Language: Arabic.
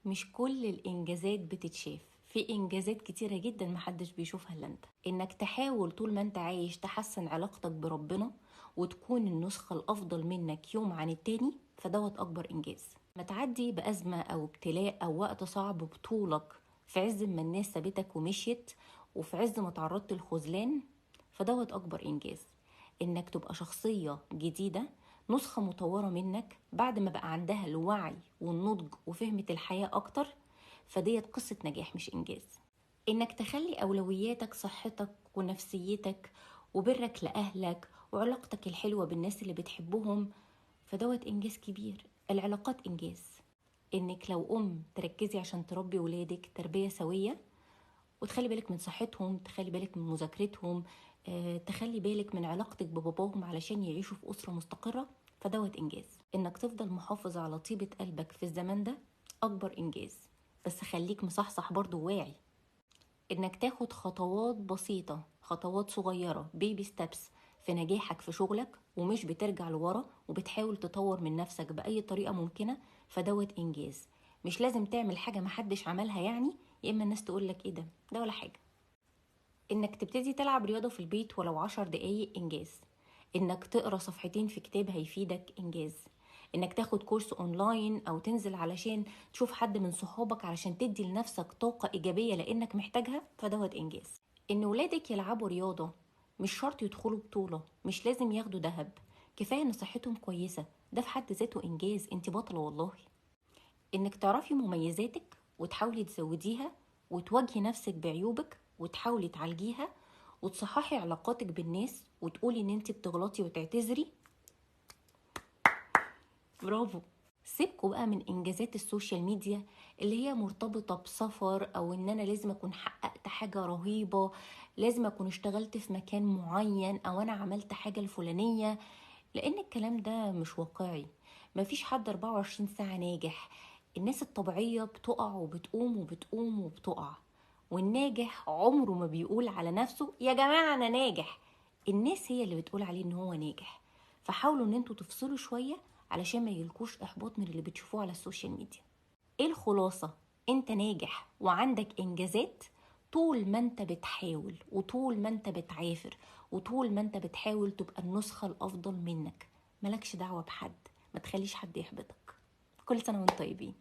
مش كل الانجازات بتتشاف، في انجازات كتيرة جدا محدش بيشوفها الا انت. انك تحاول طول ما انت عايش تحسن علاقتك بربنا وتكون النسخة الافضل منك يوم عن التاني، فدوت اكبر انجاز. ما تعدي بازمة او ابتلاء او وقت صعب بطولك في عز ما الناس سابتك ومشيت، وفي عز ما تعرضت للخذلان، فدوت اكبر انجاز. انك تبقى شخصية جديدة، نسخة مطورة منك بعد ما بقى عندها الوعي والنضج وفهمت الحياة أكتر، فديت قصة نجاح مش إنجاز. إنك تخلي أولوياتك صحتك ونفسيتك وبرك لأهلك وعلاقتك الحلوة بالناس اللي بتحبهم، فدوت إنجاز كبير. العلاقات إنجاز. إنك لو تركزي عشان تربي ولادك تربية سوية، وتخلي بالك من صحتهم، تخلي بالك من مذاكرتهم، تخلي بالك من علاقتك بباباهم علشان يعيشوا في أسرة مستقرة، فدوت إنجاز. إنك تفضل محافظ على طيبة قلبك في الزمن ده أكبر إنجاز، بس خليك مصحصح برضو واعي. إنك تاخد خطوات بسيطة، خطوات صغيرة، بيبي ستابس في نجاحك في شغلك، ومش بترجع لورا وبتحاول تطور من نفسك بأي طريقة ممكنة، فدوت إنجاز. مش لازم تعمل حاجة محدش عملها يعني، يا إما الناس تقولك إيه ده ولا حاجة. انك تبتدي تلعب رياضة في البيت ولو 10 دقايق انجاز. انك تقرأ صفحتين في كتاب هيفيدك انجاز. انك تاخد كورس اونلاين او تنزل علشان تشوف حد من صحابك علشان تدي لنفسك طاقة ايجابية لانك محتاجها، فدوت انجاز. ان ولادك يلعبوا رياضة، مش شرط يدخلوا بطولة، مش لازم ياخدوا ذهب، كفاية ان صحتهم كويسة، ده في حد ذاته انجاز. انت بطلة والله. انك تعرفي مميزاتك وتحاولي تزوديها، وتواجهي نفسك بعيوبك وتحاولي تعالجيها، وتصححي علاقاتك بالناس وتقولي ان انت بتغلطي وتعتذري، برافو. سيبكوا بقى من انجازات السوشيال ميديا اللي هي مرتبطة بسفر، او ان انا لازم اكون حققت حاجة رهيبة، لازم اكون اشتغلت في مكان معين، او انا عملت حاجة الفلانية، لان الكلام ده مش واقعي. مفيش حد 24 ساعة ناجح. الناس الطبيعية بتقع وبتقوم وبتقوم وبتقع، والناجح عمره ما بيقول على نفسه يا جماعة انا ناجح، الناس هي اللي بتقول عليه ان هو ناجح. فحاولوا ان انتوا تفصلوا شوية علشان ما يلكوش احباط من اللي بتشوفوه على السوشيال ميديا. ايه الخلاصة؟ انت ناجح وعندك انجازات طول ما انت بتحاول، وطول ما انت بتعافر، وطول ما انت بتحاول تبقى النسخة الافضل منك. ملكش دعوة بحد، ما تخليش حد يحبطك. كل سنة وانتم طيبين.